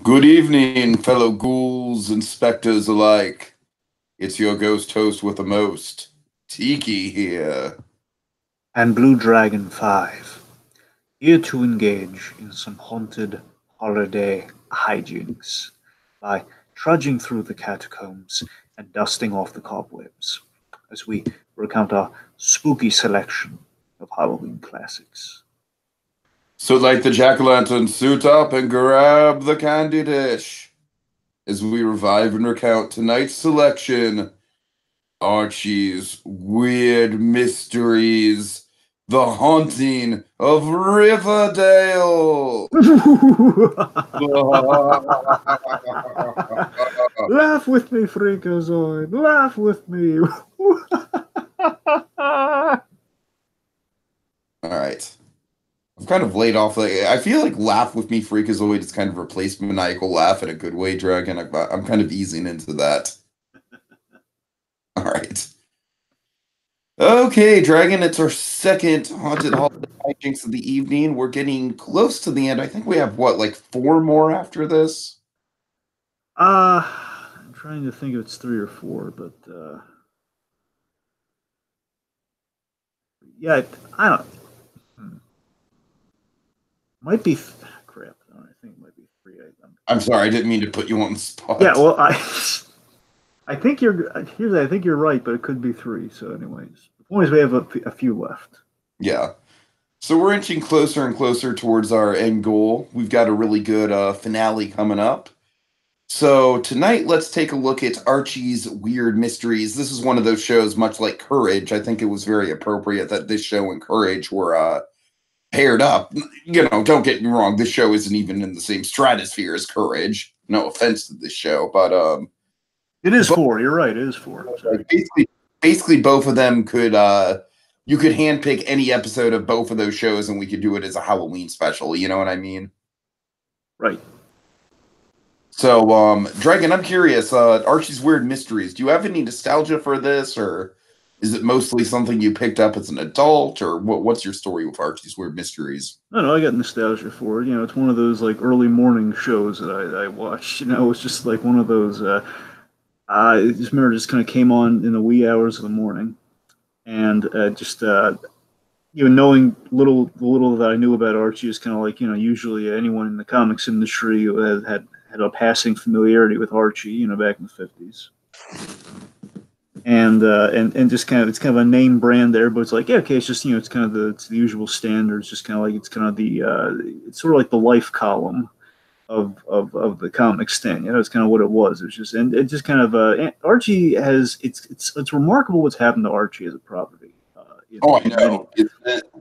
Good evening, fellow ghouls and specters alike. It's your ghost host with the most, Tiki here. And BlueDragonFive, here to engage in some haunted holiday hijinks by trudging through the catacombs and dusting off the cobwebs as we recount our spooky selection of Halloween classics. So light the jack-o'-lantern, suit up, and grab the candy dish as we revive and recount tonight's selection, Archie's Weird Mysteries, The Haunting of Riverdale. Laugh with me, Freakazoid! Laugh with me! All right. I'm kind of laid off. I feel like Laugh with Me Freakazoid is kind of replaced Maniacal Laugh in a good way, Dragon. I'm kind of easing into that. All right. Okay, Dragon, it's our second Haunted Holiday Hijinks of the evening. We're getting close to the end. I think we have, what, like 4 more after this? I'm trying to think if it's 3 or 4, but yeah, I don't. Might be crap. No, I think it might be 3. I'm sorry, I didn't mean to put you on the spot. Yeah, well, I think you're I think you're right, but it could be 3. So, anyways, the point is we have a few left. Yeah. So we're inching closer and closer towards our end goal. We've got a really good finale coming up. So tonight, let's take a look at Archie's Weird Mysteries. This is one of those shows, much like Courage. I think it was very appropriate that this show and Courage were paired up. You know, don't get me wrong, this show isn't even in the same stratosphere as Courage. No offense to this show, but it is 4. You're right, it is 4. Basically, both of them could you could handpick any episode of both of those shows, and we could do it as a Halloween special. You know what I mean? Right. So, Dragon, I'm curious. Archie's Weird Mysteries. Do you have any nostalgia for this, or is it mostly something you picked up as an adult, or what's your story with Archie's Weird Mysteries? I got nostalgia for it. You know, it's one of those like early morning shows that I watched. You know, it's just like one of those. I just remember it just kind of came on in the wee hours of the morning, and knowing the little that I knew about Archie is kind of like usually anyone in the comics industry had a passing familiarity with Archie. Back in the 50s. And just kind of it's kind of a name brand there, but it's like, yeah, okay, it's just it's kind of it's the usual standards, just kind of like it's kind of the it's sort of like the life column of the comic stand. It's kind of what it was. It's just and it just kind of Archie has it's remarkable what's happened to Archie as a property. I know.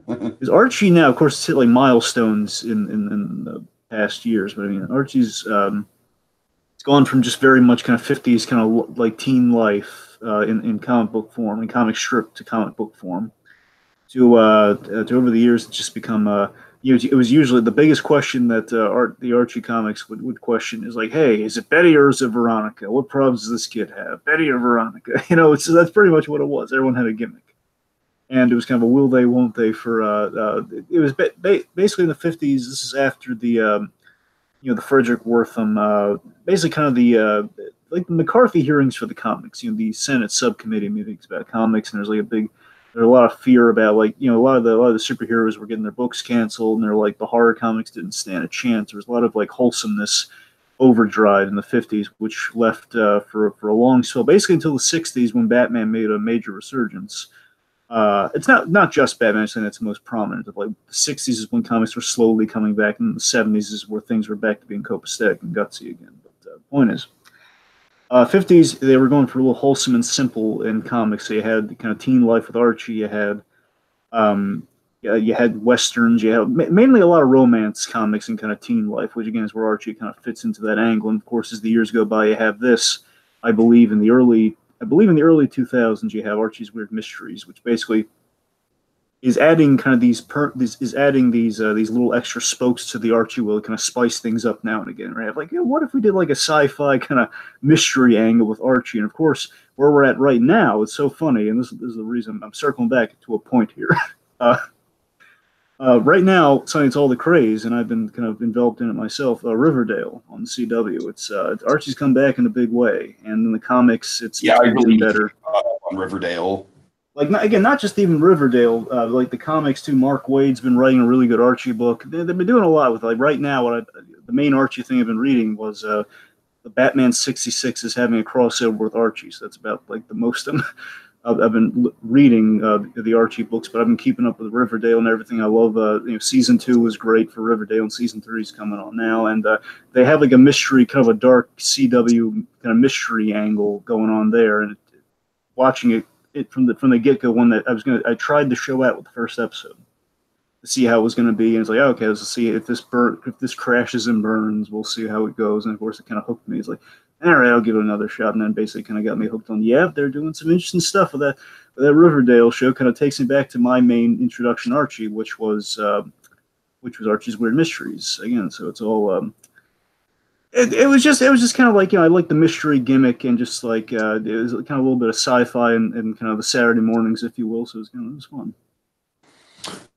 Because Archie now, of course, it's hit like milestones in the past years, but I mean Archie's it's gone from just very much kind of 50s kind of like teen life. In comic book form, in comic strip to comic book form, to over the years, it's just become it was usually the biggest question that the Archie comics would question is like, hey, is it Betty or is it Veronica? What problems does this kid have, Betty or Veronica? That's pretty much what it was. Everyone had a gimmick, and it was kind of a will they, won't they for it was basically in the 50s. This is after the the Frederick Wortham, basically kind of the like the McCarthy hearings for the comics, the Senate subcommittee meetings about comics, and there's a lot of fear about a lot of the superheroes were getting their books canceled, and they're like the horror comics didn't stand a chance. There was a lot of like wholesomeness overdrive in the 50s, which left for a long spell, basically until the 60s when Batman made a major resurgence. It's not just Batman. I'm saying that's the most prominent. Of like the 60s is when comics were slowly coming back, and the 70s is where things were back to being copacetic and gutsy again. But the point is, 50s, they were going for a little wholesome and simple in comics. So you had the kind of teen life with Archie. You had westerns. You had mainly a lot of romance comics and kind of teen life, which again is where Archie kind of fits into that angle. And of course, as the years go by, you have this. I believe in the early 2000s, you have Archie's Weird Mysteries, which basically is adding kind of these little extra spokes to the Archie wheel to kind of spice things up now and again, right? Like, what if we did like a sci-fi kind of mystery angle with Archie? And of course, where we're at right now, it's so funny, and this is the reason I'm circling back to a point here. Right now, something it's all the craze, and I've been kind of enveloped in it myself. Riverdale on CW. It's Archie's come back in a big way, and in the comics, Yeah, it's I been really getting need to better. get caught up on Riverdale. Like again, not just even Riverdale, like the comics too. Mark Waid's been writing a really good Archie book. They've been doing a lot with like right now. The main Archie thing I've been reading was the Batman 66 is having a crossover with Archie. So that's about like the most I've been reading the Archie books, but I've been keeping up with Riverdale and everything. I love, season 2 was great for Riverdale, and season 3 is coming on now. And they have like a mystery, kind of a dark CW kind of mystery angle going on there. And watching it from the get go, when that I tried the show out with the first episode to see how it was going to be, and it's like, okay, let's see if this crashes and burns, we'll see how it goes. And of course, it kind of hooked me. It's like, all right, I'll give it another shot, and then basically kind of got me hooked on. Yeah, they're doing some interesting stuff with that. That Riverdale show kind of takes me back to my main introduction, Archie, which was Archie's Weird Mysteries again. So it's all. It was just kind of like, I like the mystery gimmick, and just like it was kind of a little bit of sci-fi, and kind of the Saturday mornings, if you will. So it was fun.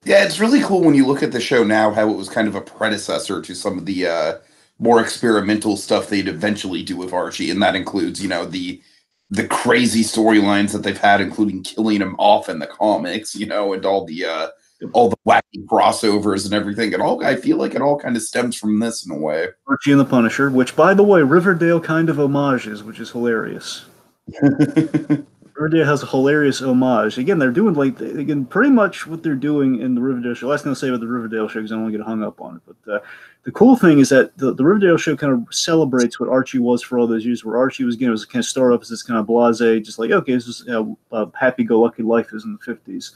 Yeah, it's really cool when you look at the show now how it was kind of a predecessor to some of the more experimental stuff they'd eventually do with Archie, and that includes, the crazy storylines that they've had, including killing him off in the comics, and all the wacky crossovers and everything. And all I feel like it all kind of stems from this in a way. Archie and the Punisher, which, by the way, Riverdale kind of homages, which is hilarious. Riverdale has a hilarious homage. Again, they're doing pretty much what they're doing in the Riverdale show. Last thing I'll say about the Riverdale show, because I don't want to get hung up on it. But the cool thing is that the Riverdale show kind of celebrates what Archie was for all those years, where Archie was kind of started off as this kind of blasé, just like, okay, this is how happy-go-lucky life is in the 50s.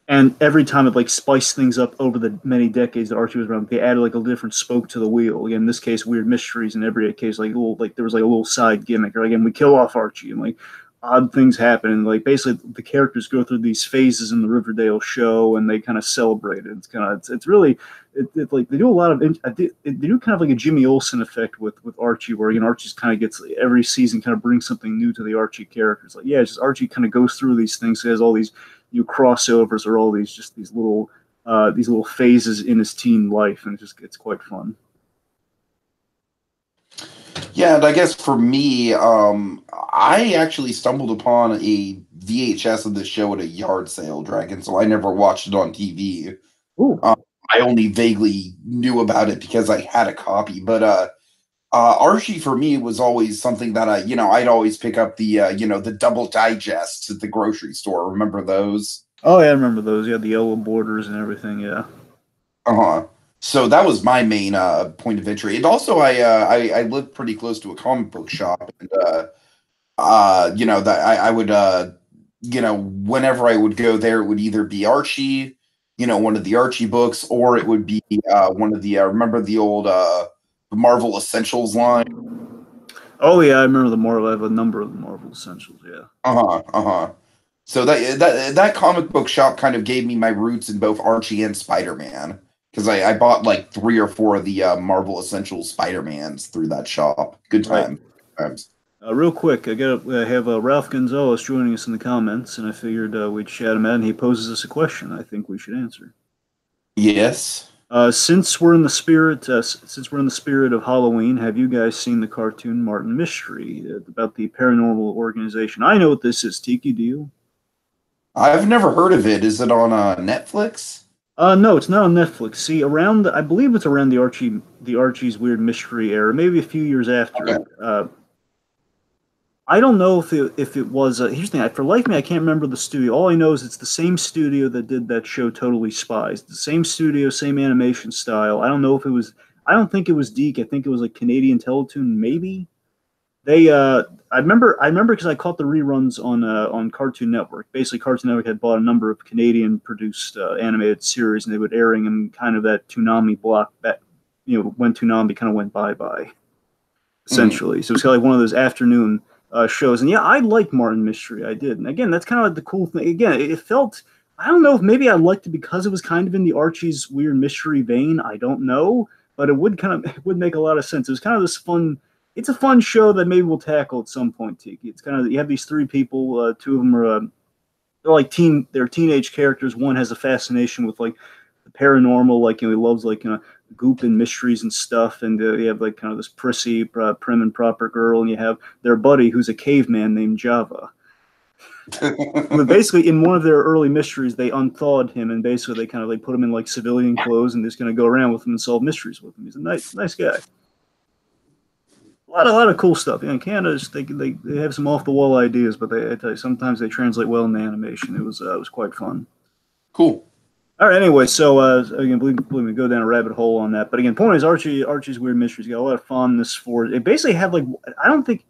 And every time it like spiced things up over the many decades that Archie was around, they added like a different spoke to the wheel. Again, in this case, weird mysteries. In every case, there was like a little side gimmick. Or again, we kill off Archie, and like odd things happen. And like basically, the characters go through these phases in the Riverdale show, and they kind of celebrate it. It's really like they do a lot of they do kind of like a Jimmy Olsen effect with Archie, where Archie's kind of gets every season kind of brings something new to the Archie characters. Like, yeah, it's just Archie kind of goes through these things. He has all these crossovers, or all these little phases in his teen life, and it's quite fun. Yeah, and I guess for me, I actually stumbled upon a VHS of the show at a yard sale, Dragon, so I never watched it on TV. Ooh. I only vaguely knew about it because I had a copy, but Archie for me was always something that I'd always pick up the double digests at the grocery store. Remember those? Oh yeah, I remember those. Yeah, the yellow borders and everything. Yeah. Uh-huh. So that was my main point of entry. And also I lived pretty close to a comic book shop, and that I would whenever I would go there, it would either be Archie, one of the Archie books, or it would be one of the remember the old Marvel Essentials line. Oh yeah, I remember the Marvel. I have a number of the Marvel Essentials. Yeah. Uh-huh. Uh-huh. So that comic book shop kind of gave me my roots in both Archie and Spider-Man, because I bought like 3 or 4 of the Marvel Essentials Spider-Mans through that shop. Good time. Right. Real quick, I have Ralph Gonzalez joining us in the comments, and I figured we'd chat him out. And he poses us a question I think we should answer. Yes. Since we're in the spirit of Halloween, have you guys seen the cartoon Martin Mystery about the paranormal organization? I know what this is. Tiki, do you? I've never heard of it. Is it on Netflix? No, it's not on Netflix. See, I believe it's around the Archie's Weird Mystery era, maybe a few years after. Okay. I don't know if it was. Here's the thing: for life of me, I can't remember the studio. All I know is it's the same studio that did that show, Totally Spies. The same studio, same animation style. I don't know if it was. I don't think it was Deke. I think it was like Canadian Teletoon, maybe. They. I remember because I caught the reruns on Cartoon Network. Basically, Cartoon Network had bought a number of Canadian produced animated series, and they would airing in kind of that Toonami block that when Toonami kind of went bye, essentially. So it's kind of like one of those afternoon shows. And yeah, I liked Martin Mystery. I did. And again, that's kind of like the cool thing. Again, it felt, I don't know if maybe I liked it because it was kind of in the Archie's Weird Mystery vein. I don't know, but it would make a lot of sense. It was kind of this fun. It's a fun show that maybe we'll tackle at some point, Tiki. It's kind of, you have these 3 people. 2 of them are they're teenage characters. One has a fascination with like the paranormal, like he loves like goop and mysteries and stuff, and you have like kind of this prissy, prim and proper girl, and you have their buddy who's a caveman named Java. But basically, in one of their early mysteries, they unthawed him, and basically they put him in like civilian clothes, and just going to go around with him and solve mysteries with him. He's a nice guy. A lot of cool stuff. Canada, they have some off the wall ideas, but I tell you, sometimes they translate well into animation. It was quite fun. Cool. All right. Anyway, so again, believe me, go down a rabbit hole on that. But again, point is, Archie's Weird Mysteries got a lot of fondness for it. It basically had like I don't think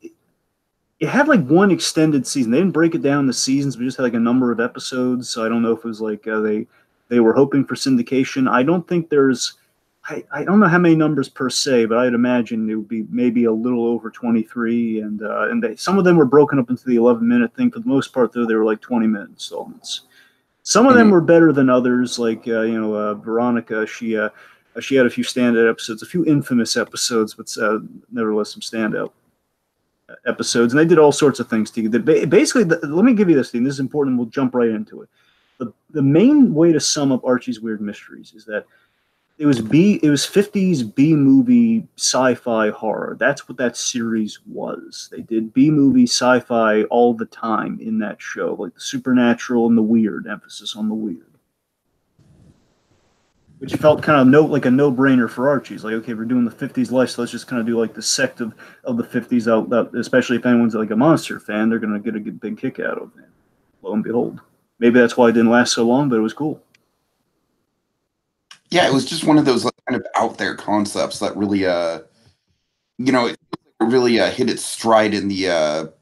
it had like one extended season. They didn't break it down into seasons, but just had like a number of episodes. So I don't know if it was like they were hoping for syndication. I don't think there's. I don't know how many numbers per se, but I'd imagine it would be maybe a little over 23. And some of them were broken up into the 11-minute thing. For the most part, though, they were like 20-minute installments. Some of them were better than others. Like Veronica, she had a few standout episodes, a few infamous episodes, but nevertheless some standout episodes. And they did all sorts of things to you. Basically, let me give you this thing. This is important. We'll jump right into it. The main way to sum up Archie's Weird Mysteries is that it was 50s B movie sci-fi horror. That's what that series was. They did B movie sci-fi all the time in that show, like the supernatural and the weird, emphasis on the weird. Which felt kind of like a no-brainer for Archie. It's like, okay, we're doing the 50s life, so let's just kind of do like the sect of the 50s out, especially if anyone's like a monster fan, they're going to get a big kick out of it. Lo and behold. Maybe that's why it didn't last so long, but it was cool. Yeah, it was just one of those like, kind of out there concepts that really, it really hit its stride in the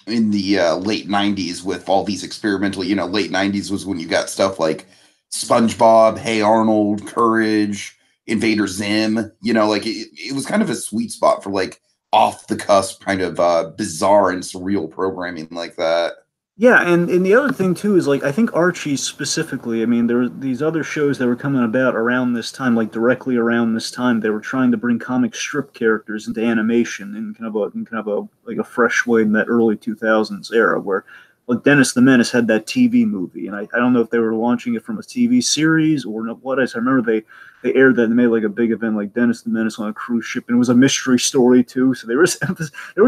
late '90s with all these experimental. Late '90s was when you got stuff like SpongeBob, Hey Arnold, Courage, Invader Zim. Like it was kind of a sweet spot for like off the cusp kind of bizarre and surreal programming like that. Yeah, and the other thing too is like I think Archie specifically. I mean, there were these other shows that were coming about around this time, like directly around this time. They were trying to bring comic strip characters into animation in kind of a like a fresh way in that early 2000s era, where like Dennis the Menace had that TV movie, and I don't know if they were launching it from a TV series or what. I remember they aired that and made like a big event like Dennis the Menace on a cruise ship, and it was a mystery story too. So there was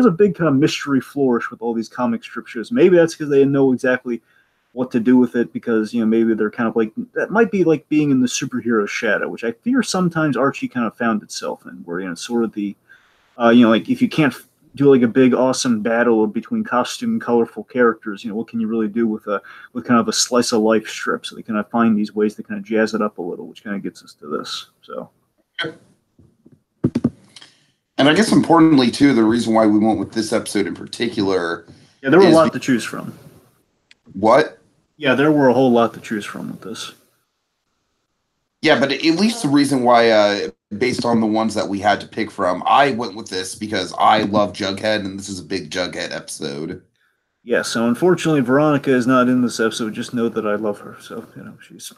a big kind of mystery flourish with all these comic strip shows. Maybe that's because they didn't know exactly what to do with it, because maybe they're kind of like that might be like being in the superhero shadow, which I fear sometimes Archie kind of found itself in, where sort of the like if you can't do like a big awesome battle between costume and colorful characters, what can you really do with kind of a slice of life strip? So they kind of find these ways to kind of jazz it up a little, which kind of gets us to this. So, and I guess importantly too, the reason why we went with this episode in particular, there were a lot to choose from. What? Yeah, there were a whole lot to choose from with this. Yeah, but at least the reason why, based on the ones that we had to pick from, I went with this because I love Jughead, and this is a big Jughead episode. Yeah, so unfortunately, Veronica is not in this episode. Just know that I love her. So, she's...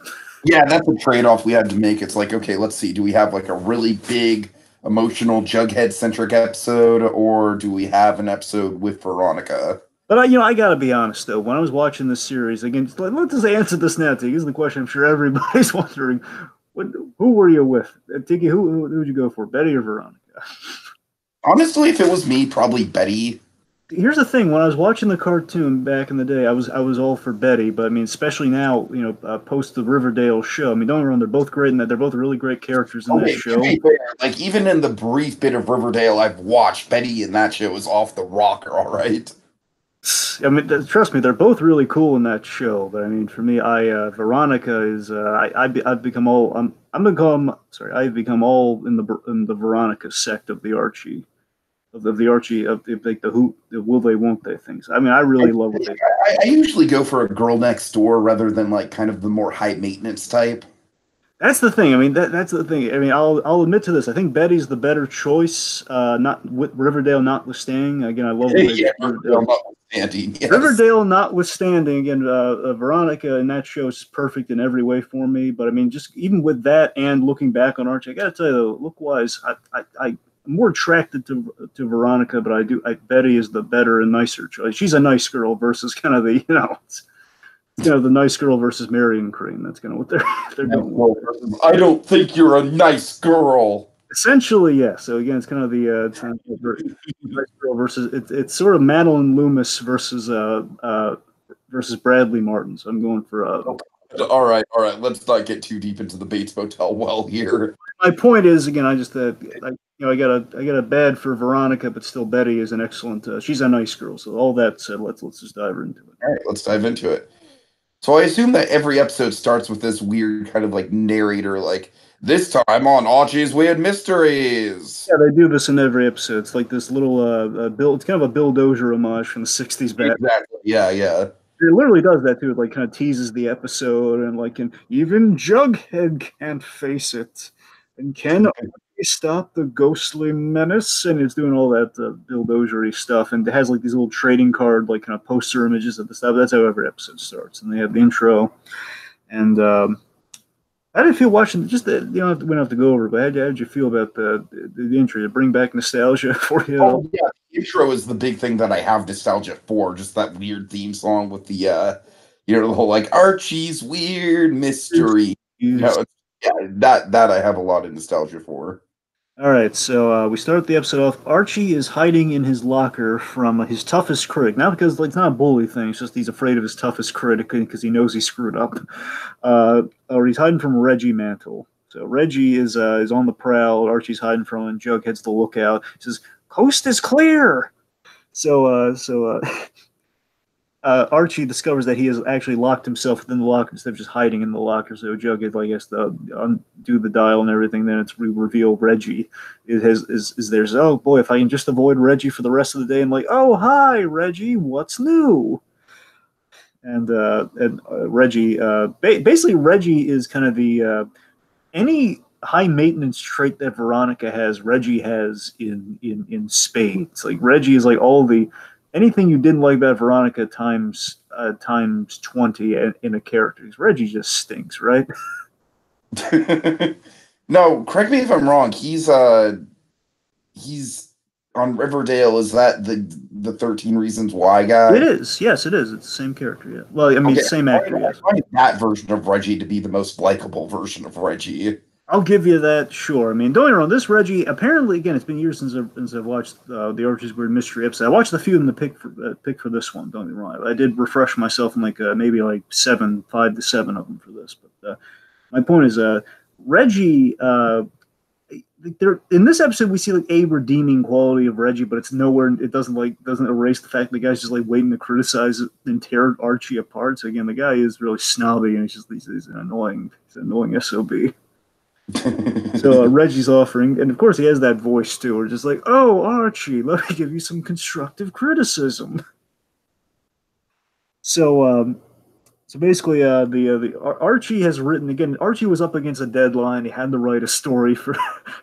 Yeah, that's a trade-off we had to make. It's like, okay, let's see. Do we have like a really big, emotional, Jughead-centric episode, or do we have an episode with Veronica? But I gotta be honest though. When I was watching this series again, let's just answer this now. Tiki, this is the question I'm sure everybody's wondering. Who were you with, Tiki? Who would you go for, Betty or Veronica? Honestly, if it was me, probably Betty. Here's the thing: when I was watching the cartoon back in the day, I was all for Betty. But I mean, especially now, post the Riverdale show. I mean, don't get me wrong; they're both great, and they're both really great characters in that show. Like even in the brief bit of Riverdale I've watched, Betty in that show is off the rocker. All right. I mean, trust me, they're both really cool in that show. But I mean, for me, Veronica is I've become all I've become all in the Veronica sect of the Archie, of the who the will they won't they things. I mean, I really love it. I usually go for a girl next door rather than like kind of the more high maintenance type. That's the thing. I mean, that's the thing. I mean, I'll admit to this. I think Betty's the better choice. Not with Riverdale notwithstanding. Again, I love Riverdale. Yes. Riverdale notwithstanding. Again, Veronica in that show is perfect in every way for me. But I mean, just even with that and looking back on Archie, I got to tell you, though, look wise, I'm more attracted to Veronica, but Betty is the better and nicer choice. She's a nice girl versus kind of the It's kind of the nice girl versus Marion Crane. That's kind of what they're going with. I don't think you're a nice girl. Essentially, yeah. So again, it's kind of the nice girl versus it's sort of Madeline Loomis versus Bradley Martin. So I'm going for All right. Let's not get too deep into the Bates Motel well here. my point is again, I just I got a bad for Veronica, but still Betty is an excellent. She's a nice girl. So all that said, let's just dive into it. All right, let's dive into it. So I assume that every episode starts with this weird kind of like narrator, like this time on Archie's Weird Mysteries. Yeah, they do this in every episode. It's like this little Bill. It's kind of a Bill Dozier homage from the '60s Batman. Exactly. Yeah. It literally does that too. It like kind of teases the episode and like even Jughead can't face it and can only stop the ghostly menace, and it's doing all that Bill Dozier stuff, and it has like these little trading card like kind of poster images of the stuff. That's how every episode starts, and they have the intro. And how did you feel watching? Just we don't have to go over, but how did you feel about the intro? To bring back nostalgia for you? Oh yeah, the intro is the big thing that I have nostalgia for. Just that weird theme song with the the whole like Archie's Weird Mystery. Yeah, that I have a lot of nostalgia for. All right, so we start the episode off. Archie is hiding in his locker from his toughest critic. Not because like it's not a bully thing; it's just he's afraid of his toughest critic because he knows he screwed up. Or he's hiding from Reggie Mantle. So Reggie is on the prowl. Archie's hiding from him. And Jughead's the lookout. He says, "Coast is clear." So Archie discovers that he has actually locked himself within the locker instead of just hiding in the locker. So Jughead, I guess, to undo the dial and everything. Then it's reveal Reggie is there. So, oh boy, if I can just avoid Reggie for the rest of the day, I'm like, oh hi Reggie, what's new? And Reggie, basically Reggie is kind of the any high maintenance trait that Veronica has, Reggie has in spades. Like Reggie is like all the anything you didn't like about Veronica times 20 in a character. Reggie just stinks, right? No, correct me if I'm wrong. He's on Riverdale. Is that the 13 Reasons Why guy? It is. Yes, it is. It's the same character. Yeah. Well, I mean, same actor. I find that version of Reggie to be the most likable version of Reggie. I'll give you that, sure. I mean, don't get me wrong, this Reggie, apparently, again, it's been years since I've watched the Archie's Weird Mystery episode. I watched a few in the pick for this one, don't get me wrong. I did refresh myself in like maybe like 5 to 7 of them for this. But my point is, Reggie, in this episode, we see like a redeeming quality of Reggie, but it's nowhere, it doesn't erase the fact that the guy's just like waiting to criticize it and tear Archie apart. So again, the guy is really snobby and he's an annoying SOB. So Reggie's offering, and of course he has that voice too. We're just like, "Oh, Archie, let me give you some constructive criticism." So basically, the Archie has written again. Archie was up against a deadline. He had to write a story for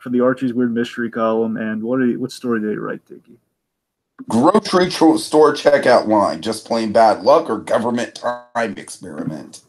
the Archie's Weird Mystery column. And what story did he write, Tiki? Grocery store checkout line, just plain bad luck, or government time experiment.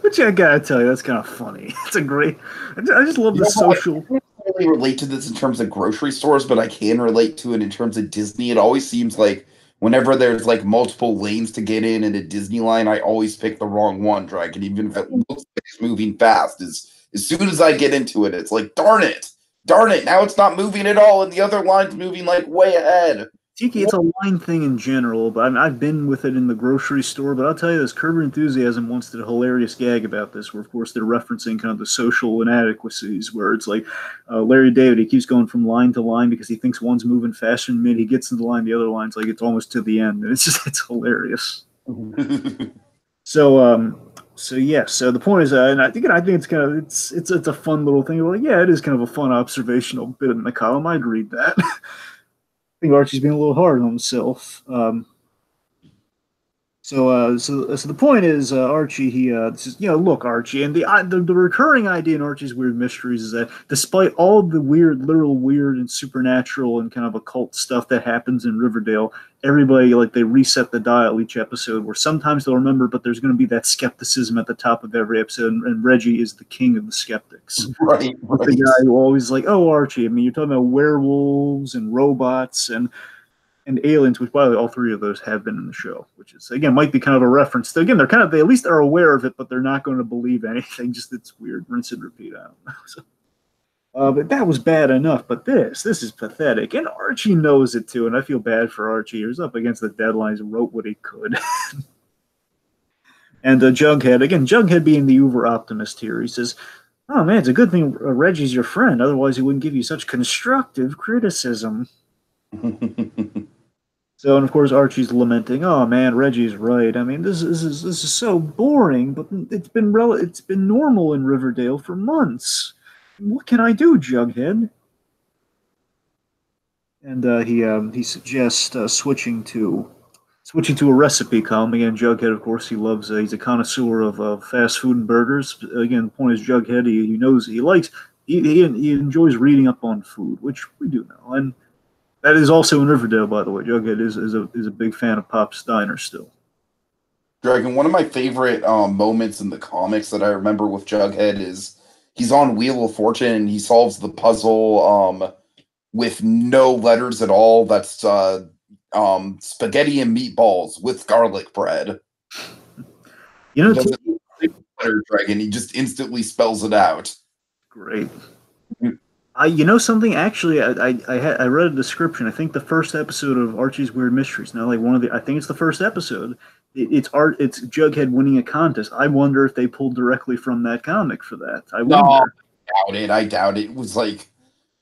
Which I gotta tell you, that's kind of funny. It's a great. I just love the social. I can't really relate to this in terms of grocery stores, but I can relate to it in terms of Disney. It always seems like whenever there's like multiple lanes to get in a Disney line, I always pick the wrong one. Dragon, even if it looks like it's moving fast, as soon as I get into it, it's like darn it! Now it's not moving at all, and the other line's moving like way ahead. Tiki, it's a line thing in general, but I've been with it in the grocery store. But I'll tell you this: Curb Your Enthusiasm once did a hilarious gag about this, where of course they're referencing kind of the social inadequacies, where it's like Larry David, he keeps going from line to line because he thinks one's moving faster than mid. He gets into the line, the other line's like it's almost to the end, and it's hilarious. So yeah. So the point is, and I think it's kind of it's a fun little thing. Like yeah, it is kind of a fun observational bit in the column. I'd read that. I think Archie's being a little hard on himself. So the point is, Archie, he says, look, Archie, and the recurring idea in Archie's Weird Mysteries is that despite all the weird, literal weird and supernatural and kind of occult stuff that happens in Riverdale, everybody, like, they reset the dial each episode, where sometimes they'll remember, but there's going to be that skepticism at the top of every episode, and Reggie is the king of the skeptics. Right. The guy who always like, oh, Archie, I mean, you're talking about werewolves and robots, and and aliens, which by the way, all three of those have been in the show, which is again might be kind of a reference to, again, they're kind of, they at least are aware of it, but they're not going to believe anything. Just it's weird, rinse and repeat. I don't know. So, but that was bad enough. But this is pathetic, and Archie knows it too. And I feel bad for Archie. He was up against the deadlines and wrote what he could. And Jughead, again, Jughead being the uber optimist here, he says, "Oh man, it's a good thing Reggie's your friend. Otherwise, he wouldn't give you such constructive criticism." So, and of course, Archie's lamenting, "Oh man, Reggie's right. I mean, this is so boring, but it's been normal in Riverdale for months. What can I do, Jughead?" And he suggests switching to a recipe column. Again, Jughead, of course, he loves. He's a connoisseur of fast food and burgers. Again, the point is, Jughead, he knows he likes. He enjoys reading up on food, which we do know, and that is also in Riverdale, by the way. Jughead is a big fan of Pop's Diner still. Dragon, one of my favorite moments in the comics that I remember with Jughead is he's on Wheel of Fortune and he solves the puzzle with no letters at all. That's spaghetti and meatballs with garlic bread. You know, He doesn't letter, Dragon. He just instantly spells it out. great. You know something? Actually, I read a description. I think the first episode of Archie's Weird Mysteries. Now, like I think it's the first episode. It's Jughead winning a contest. I wonder if they pulled directly from that comic for that. I wonder. No, I doubt it. It was like,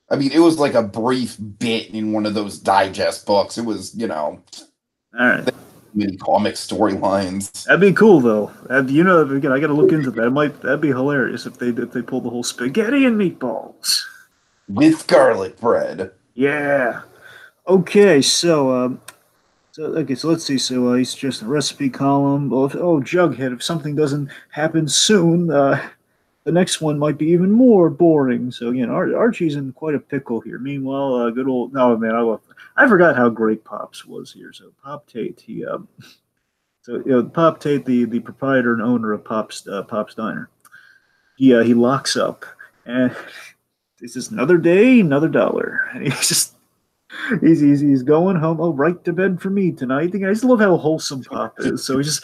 I mean, it was like a brief bit in one of those digest books. It was, All right. Many comic storylines. That'd be cool, though. Again, I got to look into that. That'd be hilarious if they pulled the whole spaghetti and meatballs with garlic bread. Yeah. Okay, so let's see. So he's just a recipe column. Jughead, if something doesn't happen soon, the next one might be even more boring. So again, Archie's in quite a pickle here. Meanwhile, good old I forgot how great Pops was here. So Pop Tate, Pop Tate, the proprietor and owner of Pop's Diner, he locks up and. This is another day, another dollar. And he's going home. Oh, right to bed for me tonight. I just love how wholesome Pop is. So I just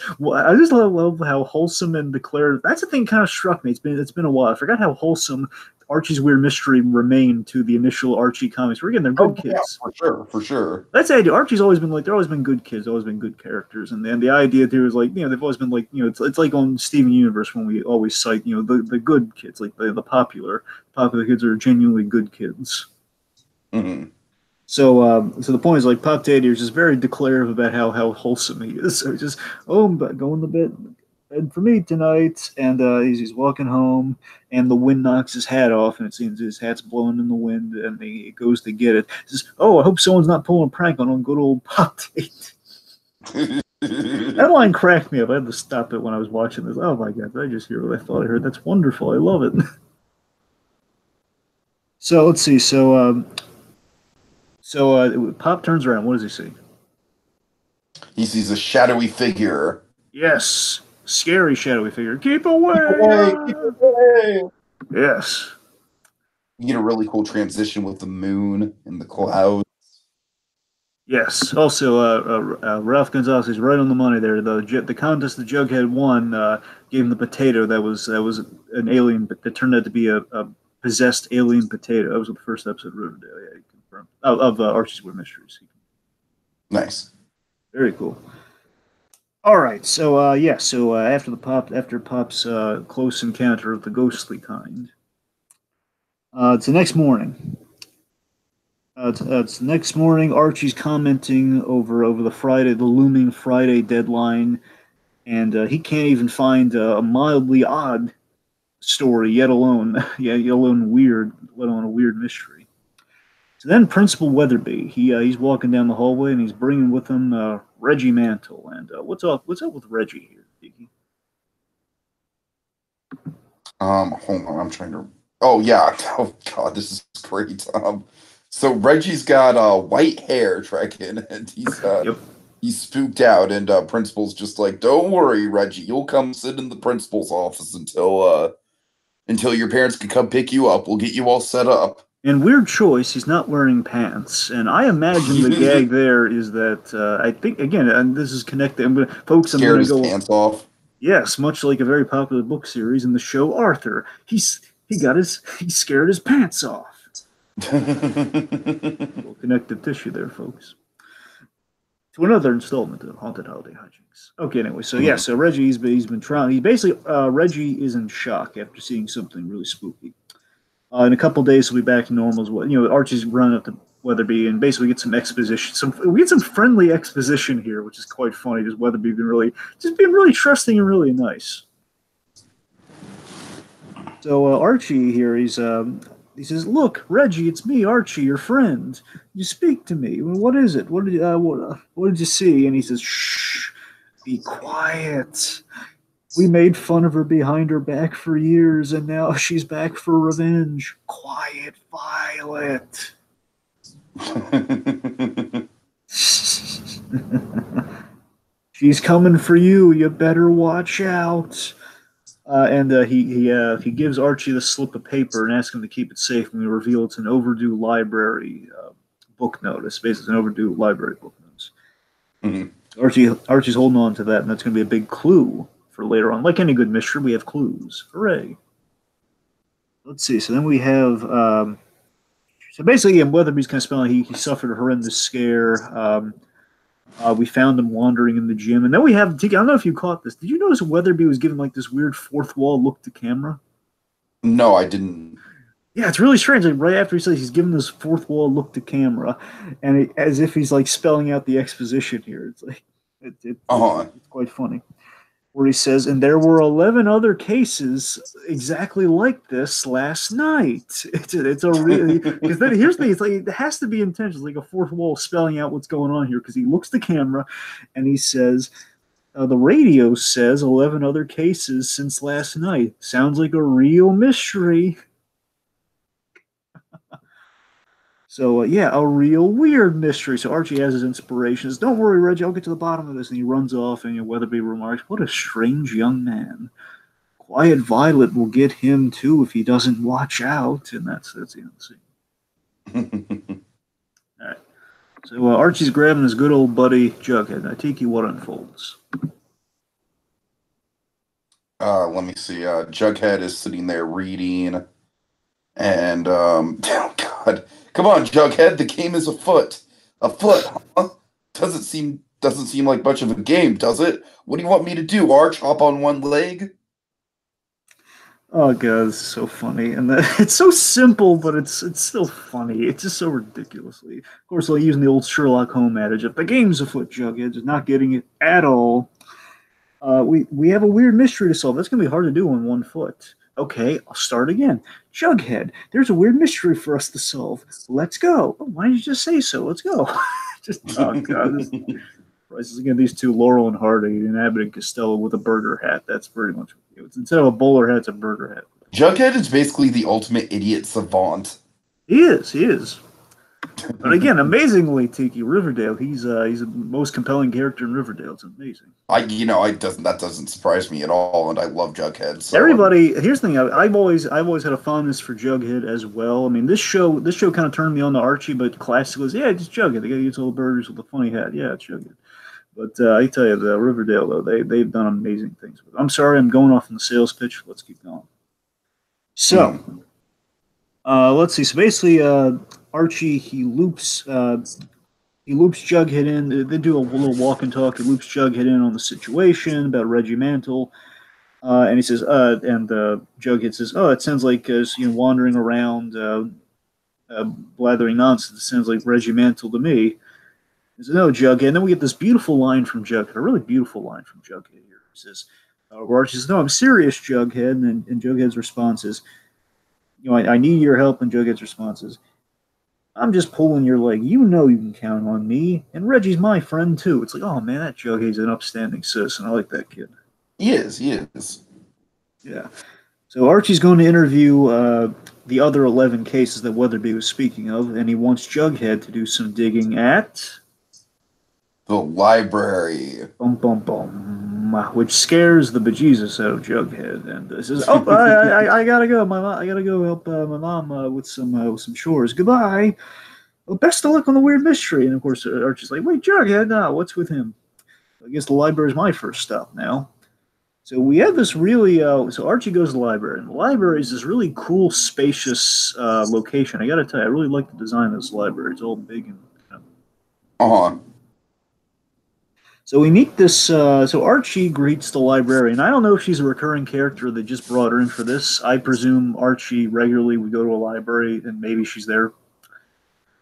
love how wholesome and declarative. That's the thing kind of struck me. It's been a while. I forgot how wholesome Archie's Weird Mystery remained to the initial Archie comics. Again, they're good kids. Yeah, for sure. That's the idea. Archie's always been they're always been good kids, always been good characters, and the idea there is they've always been it's like on Steven Universe when we always cite the good kids, like the popular kids are genuinely good kids. Mm-hmm. So the point is Pop Tate is just very declarative about how wholesome he is. So he's just I'm going to bed for me tonight, and he's walking home, and the wind knocks his hat off, and it seems his hat's blowing in the wind, and he goes to get it. He says, "Oh, I hope someone's not pulling a prank on good old Pop Tate." That line cracked me up. I had to stop it when I was watching this. Oh my god, did I just hear what I thought I heard? That's wonderful. I love it. So let's see. So Pop turns around. What does he see? He sees a shadowy figure. Yes. Scary shadowy figure. Keep away! Keep away! Yes. You get a really cool transition with the moon and the clouds. Yes. Also, Ralph Gonzalez is right on the money there. The contest the Jughead won gave him the potato that was an alien, but that turned out to be a possessed alien potato. That was the first episode of Riverdale. Yeah, confirmed. Of Archie's Weird Mysteries. Nice. Very cool. All right, so after Pop's close encounter of the ghostly kind, it's the next morning. It's the next morning. Archie's commenting over the looming Friday deadline, and he can't even find a mildly odd story, yet alone weird, let alone a weird mystery. So then Principal Weatherby, he's walking down the hallway and he's bringing with him Reggie Mantle. And what's up with Reggie here, Tiki? Hold on, I'm trying to. Oh yeah, oh god, this is great. So Reggie's got white hair, Dragon, and he's spooked out, and Principal's just like, "Don't worry, Reggie, you'll come sit in the principal's office until your parents can come pick you up. We'll get you all set up." And weird choice, he's not wearing pants. And I imagine the gag there is that I think again, and this is connected. I'm Scared gonna his go. pants off. Yes, much like a very popular book series in the show Arthur. He scared his pants off. Little connective tissue there, folks. To another installment of Haunted Holiday Hijinks. Okay, anyway, so yeah, so Reggie's he's been trying. He basically Reggie is in shock after seeing something really spooky. In a couple days, he'll be back to normal as well. You know, Archie's running up to Weatherby and basically get some exposition. We get some friendly exposition here, which is quite funny. Just Weatherby being really trusting and really nice. So Archie here, he says, "Look, Reggie, it's me, Archie, your friend. You speak to me. What is it? What did you see?" And he says, "Shh, be quiet. We made fun of her behind her back for years, and now she's back for revenge. Quiet, Violet." "She's coming for you. You better watch out." And he gives Archie the slip of paper and asks him to keep it safe. And we reveal it's an overdue library book notice. Basically, an overdue library book notice. Mm-hmm. Archie's holding on to that, and that's going to be a big clue for later on. Like any good mystery, we have clues. Hooray! Let's see. So then we have. So basically, Weatherby's kind of spelling. He suffered a horrendous scare. We found him wandering in the gym, and then we have Tiki. I don't know if you caught this. Did you notice Weatherby was giving like this weird fourth wall look to camera? No, I didn't. Yeah, it's really strange. Like right after he says he's giving this fourth wall look to camera, and as if he's like spelling out the exposition here. It's like it's quite funny. Where he says, "And there were 11 other cases exactly like this last night." It's a really because then here's the thing. It's like it has to be intentional, like a fourth wall spelling out what's going on here. Because he looks to camera, and he says, "The radio says 11 other cases since last night. Sounds like a real mystery." So, yeah, a real weird mystery. So Archie has his inspirations. "Don't worry, Reggie, I'll get to the bottom of this." And he runs off, and Weatherby remarks, "What a strange young man. Quiet Violet will get him, too, if he doesn't watch out." And that's the end of the scene. All right. So Archie's grabbing his good old buddy, Jughead. Now, Tiki, what unfolds? Let me see. Jughead is sitting there reading, and oh God, come on, Jughead, the game is afoot. Afoot, huh? Doesn't seem like much of a game, does it? What do you want me to do, Arch? Hop on one leg? Oh God, it's so funny, and it's so simple, but it's still funny. It's just so ridiculously. Of course, like using the old Sherlock Holmes adage, "If the game's afoot, Jughead," just not getting it at all. We have a weird mystery to solve. That's gonna be hard to do on one foot. Okay, I'll start again. "Jughead, there's a weird mystery for us to solve. Let's go." "Oh, why didn't you just say so? Let's go." Just oh God, this is again these two, Laurel and Hardy, and Abbott and Costello with a burger hat. That's pretty much instead of a bowler hat, it's a burger hat. Jughead is basically the ultimate idiot savant. He is. But again, amazingly, Tiki, Riverdale, he's the most compelling character in Riverdale. It's amazing. That doesn't surprise me at all, and I love Jughead. So Here's the thing. I've always had a fondness for Jughead as well. I mean, this show kind of turned me on to Archie, but classic was just Jughead. The guy who eats all the burgers with a funny hat. Yeah, it's Jughead. But I tell you, the Riverdale though, they've done amazing things with it. I'm sorry, I'm going off on the sales pitch. Let's keep going. So, let's see. So basically, Archie he loops Jughead in. They do a little walk and talk. He loops Jughead in on the situation about Reggie Mantle, and he says, Jughead says, "Oh, it sounds like wandering around, blathering nonsense. It sounds like Reggie Mantle to me." He says, "No, Jughead." And then we get this beautiful line from Jughead, a really beautiful line from Jughead here. He says, Archie says, "No, I'm serious, Jughead." And Jughead's response is, I need your help." And Jughead's response is, "I'm just pulling your leg. You know you can count on me. And Reggie's my friend, too." It's like, oh, man, that Jughead's an upstanding citizen. I like that kid. He is. Yeah. So Archie's going to interview the other 11 cases that Weatherby was speaking of, and he wants Jughead to do some digging at The library. Bum bum bum, which scares the bejesus out of Jughead, and says, "Oh, I gotta go. I gotta go help my mom with some chores. Goodbye. Well, best of luck on the weird mystery." And of course, Archie's like, "Wait, Jughead, what's with him?" I guess the library is my first stop now. So we have this really. So Archie goes to the library, and the library is this really cool, spacious location. I got to tell you, I really like the design of this library. It's all big and. Uh-huh. So we meet this. So Archie greets the librarian. I don't know if she's a recurring character that just brought her in for this. I presume Archie regularly would go to a library, and maybe she's there.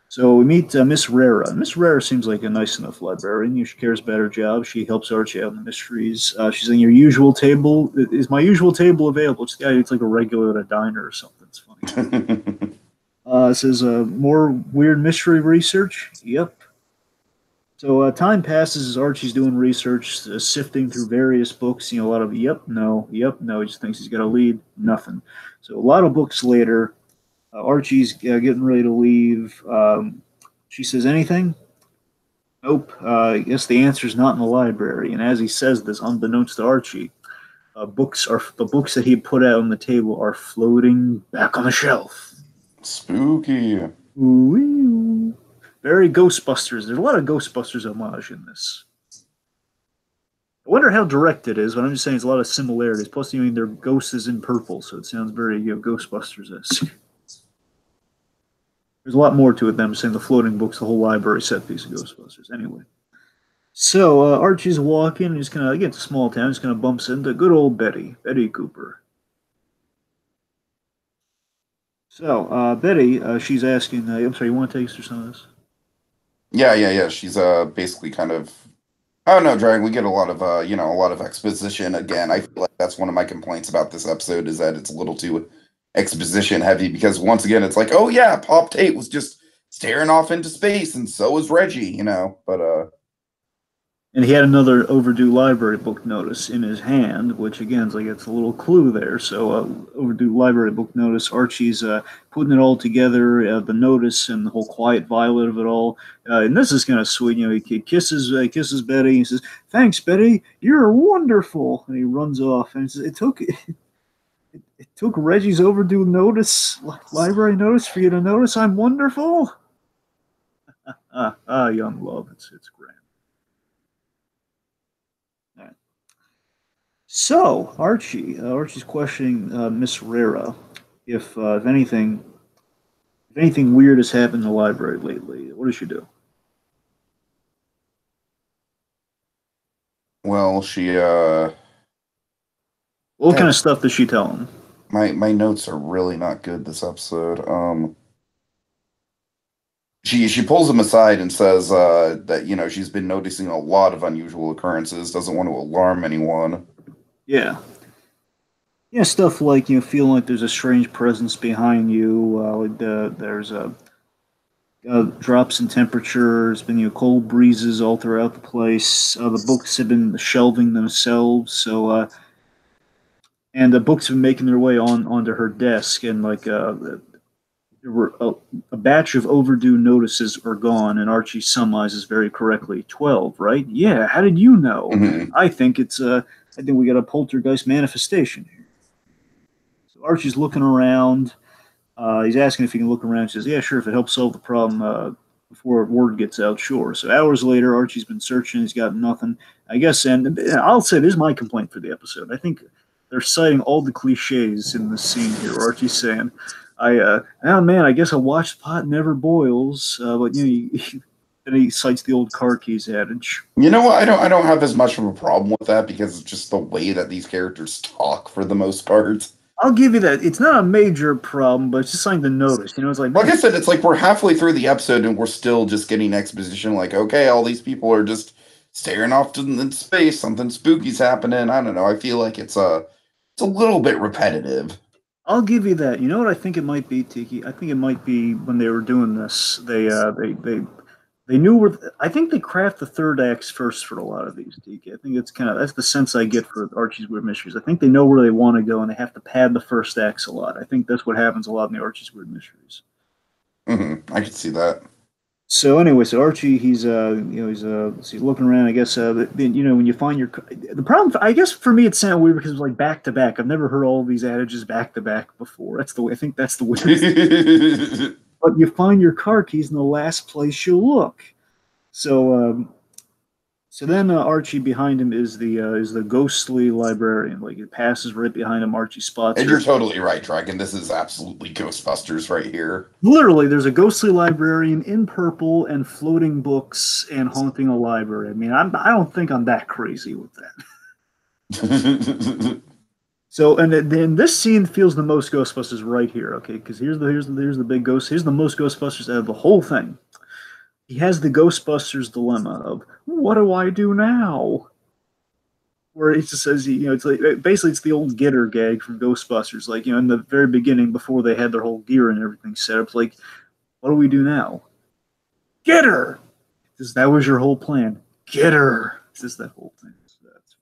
So we meet Miss Rara. Miss Rara seems like a nice enough librarian. She cares about her job. She helps Archie out in the mysteries. She's in your usual table. Is my usual table available? It's the guy. It's like a regular at a diner or something. It's funny. It says more weird mystery research. Yep. So time passes as Archie's doing research, sifting through various books. A lot of yep, no, yep, no. He just thinks he's got a lead. Nothing. So a lot of books later, Archie's getting ready to leave. She says, "Anything?" Nope. I guess the answer's not in the library. And as he says this, unbeknownst to Archie, the books that he put out on the table are floating back on the shelf. Spooky. Ooh. Very Ghostbusters. There's a lot of Ghostbusters homage in this. I wonder how direct it is, but I'm just saying it's a lot of similarities. Plus, their ghost is in purple, so it sounds very Ghostbusters-esque. There's a lot more to it than I'm saying the floating books, the whole library set piece of Ghostbusters. Anyway. So Archie's walking, he's kind of, again, it's a small town, he's kind of bumps into good old Betty Cooper. So, Betty, she's asking, I'm sorry, you want to take us through some of this? Yeah. She's basically kind of, I don't know, Dragon. We get a lot of a lot of exposition again. I feel like that's one of my complaints about this episode is that it's a little too exposition heavy because once again it's like, oh yeah, Pop Tate was just staring off into space and so was Reggie. But And he had another overdue library book notice in his hand, which again is like it's a little clue there. So overdue library book notice. Archie's putting it all together, the notice and the whole quiet violet of it all. And this is kind of sweet. He kisses Betty. He says, "Thanks, Betty. You're wonderful." And he runs off. And he says, it took Reggie's overdue library notice for you to notice I'm wonderful. Young love. It's great. So Archie's questioning Miss Rara if anything weird has happened in the library lately. What does she do? well, she What kind of stuff does she tell him? my notes are really not good this episode. She pulls him aside and says that she's been noticing a lot of unusual occurrences, doesn't want to alarm anyone. Yeah. Yeah, stuff like feeling like there's a strange presence behind you. There's drops in temperature. There's been cold breezes all throughout the place. The books have been shelving themselves. So and the books have been making their way onto her desk, and there were a batch of overdue notices are gone, and Archie summarizes very correctly 12, right? Yeah, how did you know? Mm-hmm. I think we got a poltergeist manifestation here. So Archie's looking around. He's asking if he can look around. He says, "Yeah, sure, if it helps solve the problem before word gets out, sure." So hours later, Archie's been searching. He's got nothing. I guess, and I'll say this is my complaint for the episode. I think they're citing all the cliches in the scene here. Archie's saying, oh man, I guess a watched pot never boils. But and he cites the old car keys adage. You know what? I don't have as much of a problem with that because it's just the way that these characters talk for the most part. I'll give you that. It's not a major problem, but it's just something to notice. It's Like I said, it's like we're halfway through the episode and we're still just getting exposition. Like, okay, all these people are just staring off in space. Something spooky's happening. I don't know. I feel like it's a little bit repetitive. I'll give you that. You know what I think it might be, Tiki? I think it might be when they were doing this. They knew where. I think they craft the third acts first for a lot of these, Tiki. I think that's the sense I get for Archie's Weird Mysteries. I think they know where they want to go, and they have to pad the first acts a lot. I think that's what happens a lot in the Archie's Weird Mysteries. I could see that. So anyway, so Archie, let's see, looking around. I guess when you find the problem, I guess for me it sounded weird because it was like back to back. I've never heard all of these adages back to back before. That's the way I think that's the weirdest. But you find your car keys in the last place you look. So then Archie behind him is the ghostly librarian. Like it passes right behind him. Archie spots And her. you're totally right, Dragon. This is absolutely Ghostbusters right here. Literally, there's a ghostly librarian in purple and floating books and haunting a library. I mean, I don't think I'm that crazy with that. So, and then this scene feels the most Ghostbusters right here. Okay, because here's the big ghost. Here's the most Ghostbusters out of the whole thing. He has the Ghostbusters dilemma of what do I do now? Where he just says, it's like basically it's the old Getter gag from Ghostbusters. Like, in the very beginning, before they had their whole gear and everything set up, like, what do we do now? Get her! Says, that was your whole plan. Get her! Says that whole thing. So that's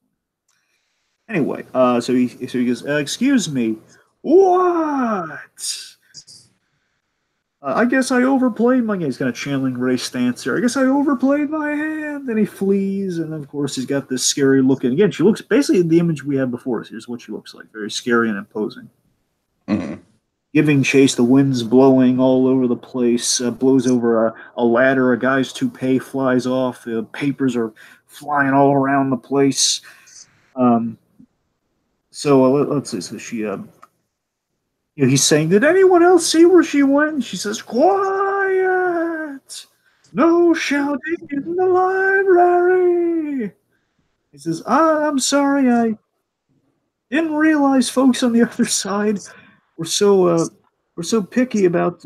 anyway, so he goes, excuse me, what? I guess I overplayed my game. He's got a channeling Ray stance here. I guess I overplayed my hand. Then he flees, and of course he's got this scary look. And again, she looks basically the image we had before us. Here's what she looks like: very scary and imposing. Mm-hmm. Giving chase, the wind's blowing all over the place. Blows over a ladder. A guy's toupee flies off. The papers are flying all around the place. Let's see. So she he's saying, did anyone else see where she went? And she says, quiet! No shouting in the library! He says, I'm sorry, I didn't realize folks on the other side were so picky about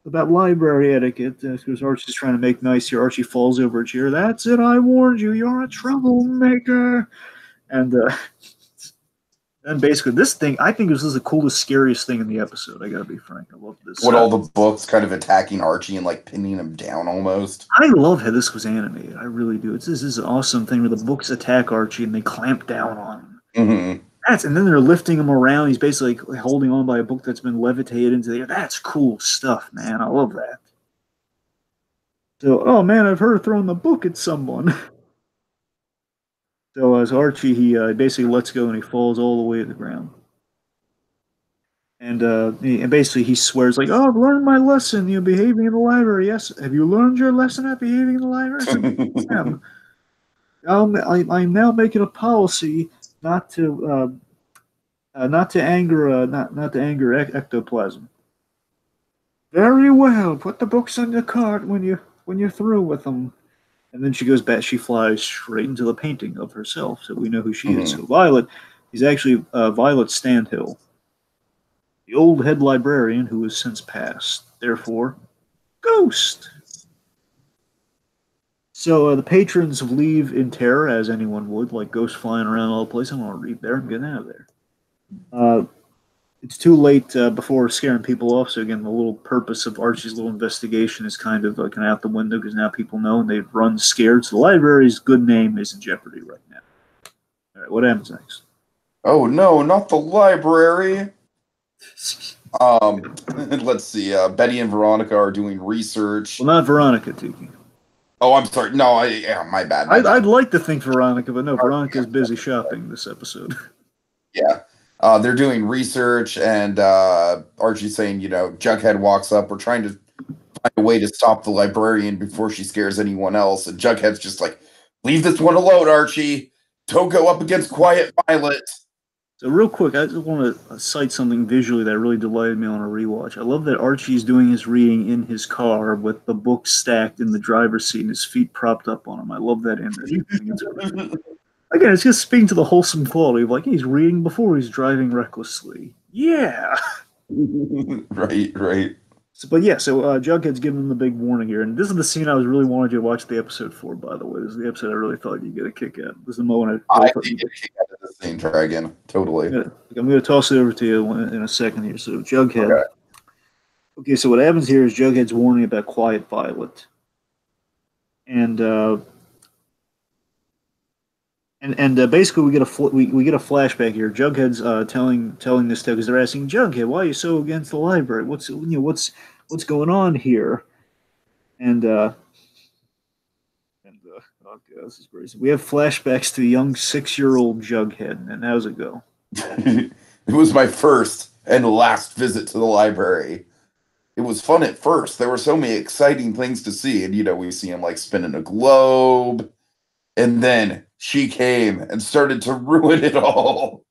library etiquette. Because Archie's trying to make nice here. Archie falls over a chair. That's it, I warned you, you're a troublemaker. And basically, this thing, I think this is the coolest, scariest thing in the episode. I gotta be frank. I love this. What all the books kind of attacking Archie and like pinning him down almost. I love how this was animated. I really do. This is an awesome thing where the books attack Archie and they clamp down on him. Mm-hmm. And then they're lifting him around. He's basically holding on by a book that's been levitated into the air. That's cool stuff, man. I love that. So, oh man, I've heard of throwing the book at someone. So as Archie, he basically lets go and he falls all the way to the ground. And basically he swears like, "Oh, I've learned my lesson. Behaving in the library. Yes, have you learned your lesson at behaving in the library?" Yeah. I'm now making a policy not to anger ectoplasm. Very well. Put the books on your cart when you're through with them. And then she goes back. She flies straight into the painting of herself, so we know who she is. So Violet is actually Violet Standhill, the old head librarian who has since passed. Therefore, ghost. So the patrons leave in terror, as anyone would, like ghosts flying around all the place. I don't want to read there. I'm getting out of there. It's too late before scaring people off. So again, the little purpose of Archie's little investigation is kind of out the window because now people know and they run scared. So the library's good name is in jeopardy right now. All right, what happens next? Oh no, not the library. Let's see. Betty and Veronica are doing research. Well, not Veronica, Tiki. Oh, I'm sorry. No, my bad. I'd like to think Veronica, but no, Veronica's busy shopping this episode. Yeah. They're doing research, and Archie's saying, Jughead walks up. We're trying to find a way to stop the librarian before she scares anyone else. And Jughead's just like, leave this one alone, Archie. Don't go up against Quiet Violet. So real quick, I just want to cite something visually that really delighted me on a rewatch. I love that Archie's doing his reading in his car with the book stacked in the driver's seat and his feet propped up on him. I love that image. Again, it's just speaking to the wholesome quality of he's reading before he's driving recklessly. Yeah. Right. So Jughead's giving him the big warning here, and this is the scene I was really wanted you to watch the episode for. By the way, this is the episode I really thought you'd get a kick at. This is the moment I did get a kick out of this scene, Dragon. Totally. I'm going to toss it over to you in a second here. So Jughead. Okay, so what happens here is Jughead's warning about Quiet Violet, and basically we get a flashback here. Jughead's telling this tale because they're asking Jughead, why are you so against the library? What's going on here? And oh god, this is crazy. We have flashbacks to the young 6-year-old Jughead. And how's it go? It was my first and last visit to the library. It was fun at first. There were so many exciting things to see. And, we see him like spinning a globe. And then she came and started to ruin it all.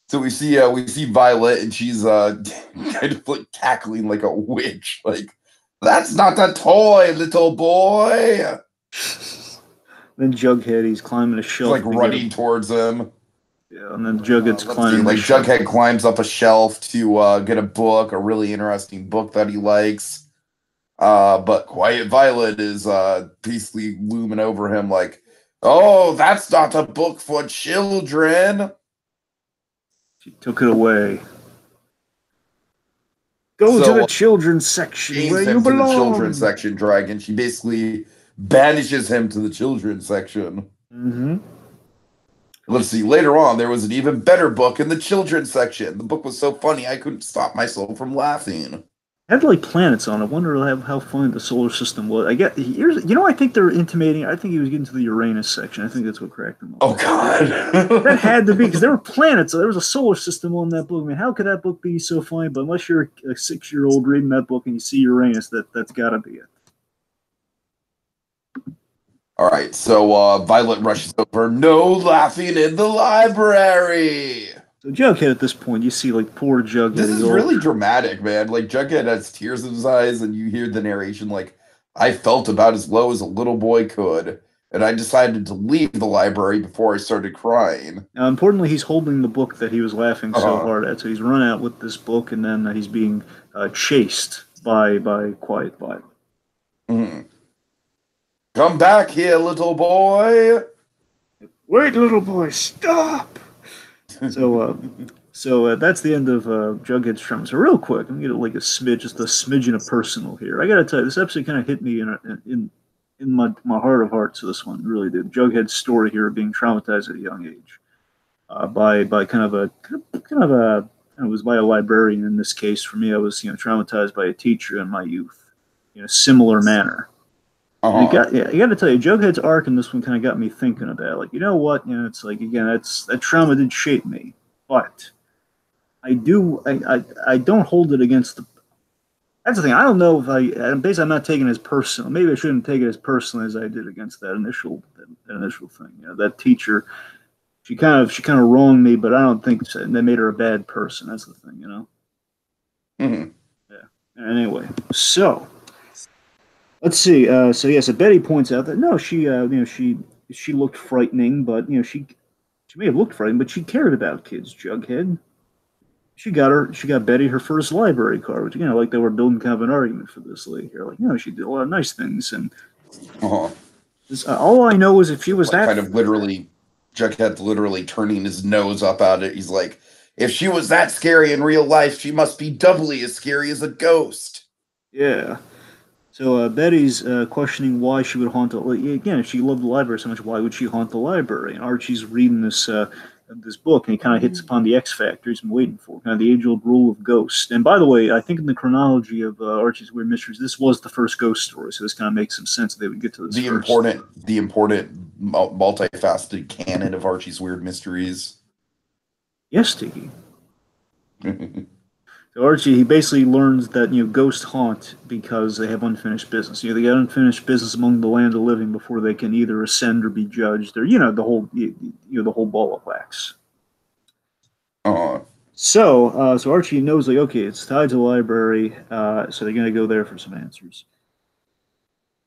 So we see Violet, and she's kind of like cackling like a witch, like, "That's not a toy, little boy." Then Jughead, he's climbing a He's shelf. like running towards him. Yeah, and then Jughead's Let's see, climbing. like Jughead climbs up a shelf to get a book, a really interesting book that he likes. But Quiet Violet is basically looming over him, like, "Oh, that's not a book for children." She took it away. Go to the children's section where you belong. To the children's section, Dragon. She basically banishes him to the children's section. Mm-hmm. Let's see. Later on, there was an even better book in the children's section. The book was so funny, I couldn't stop myself from laughing. It had like planets on it. I wonder how funny the solar system was. I think they're intimating. I think he was getting to the Uranus section. I think that's what cracked him up. Oh God, that had to be because there were planets. So there was a solar system on that book. I mean, how could that book be so funny? But unless you're a 6-year-old reading that book and you see Uranus, that's got to be it. All right, so Violet rushes over. "No laughing in the library." So Jughead, at this point, you see like poor Jughead. This is really dramatic, man. Like Jughead has tears in his eyes, and you hear the narration like, "I felt about as low as a little boy could, and I decided to leave the library before I started crying." Now, importantly, he's holding the book that he was laughing so hard at. So he's run out with this book, and then he's being chased by Quiet Violet. Mm-hmm. "Come back here, little boy." "Wait, little boy, stop." So that's the end of Jughead's Trauma. So real quick, I'm gonna get like just a smidgen of personal here. I gotta tell you, this episode kind of hit me in my heart of hearts. So this one really did. Jughead's story here, being traumatized at a young age by it was by a librarian in this case. For me, I was traumatized by a teacher in my youth in a similar manner. You got to tell you, Jughead's arc in this one kind of got me thinking about, like, you know what? It's like, again, that trauma did shape me, but I don't hold it against the. That's the thing. I don't know if basically I'm not taking it as personal. Maybe I shouldn't take it as personal as I did against that initial thing. That teacher, she kind of wronged me, but I don't think that made her a bad person. That's the thing, Mm-hmm. Yeah. Anyway, so. Let's see. So Betty points out that no, she looked frightening, but she may have looked frightening, but she cared about kids. Jughead. She got Betty her first library card, which like they were building kind of an argument for this lady here. Like she did a lot of nice things, and all I know is if she was like that kind of literally, Jughead literally turning his nose up at it. He's like, "If she was that scary in real life, she must be doubly as scary as a ghost." Yeah. So Betty's questioning why she would haunt again. If she loved the library so much, why would she haunt the library? And Archie's reading this book, and he kind of hits upon the X factor he's been waiting for, kind of the age-old rule of ghosts. And by the way, I think in the chronology of Archie's Weird Mysteries, this was the first ghost story, so this kind of makes some sense that they would get to this. The important multifaceted canon of Archie's Weird Mysteries. Yes, Tiki. So Archie, he basically learns that ghosts haunt because they have unfinished business. They got unfinished business among the land of the living before they can either ascend or be judged, or the whole ball of wax. So Archie knows, like, okay, it's tied to the library, so they're gonna go there for some answers.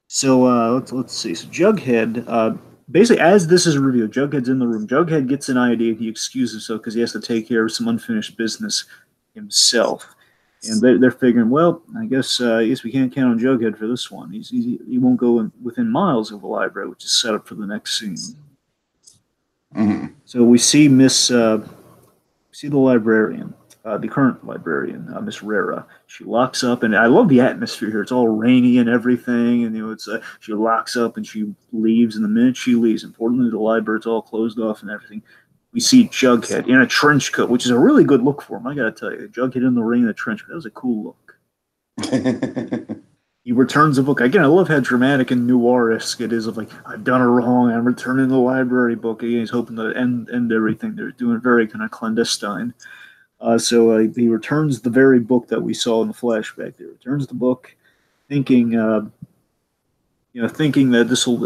So let's see. So Jughead, basically, as this is revealed, Jughead's in the room. Jughead gets an idea. He excuses himself because he has to take care of some unfinished business himself, and they're figuring, well, I guess we can't count on Jughead for this one. He won't go within miles of the library, which is set up for the next scene. Mm-hmm. So we see the librarian, the current librarian, Miss Rera. She locks up, and I love the atmosphere here. It's all rainy and everything, and she locks up and she leaves. And the minute she leaves, importantly, the library's all closed off and everything. We see Jughead in a trench coat, which is a really good look for him. I gotta tell you, Jughead in the rain in a trench coat. That was a cool look. He returns the book. Again, I love how dramatic and noir-esque it is of like, I've done it wrong, I'm returning the library book. Again, he's hoping to end everything. They're doing very kind of clandestine. So he returns the very book that we saw in the flashback. He returns the book, thinking, thinking that this will,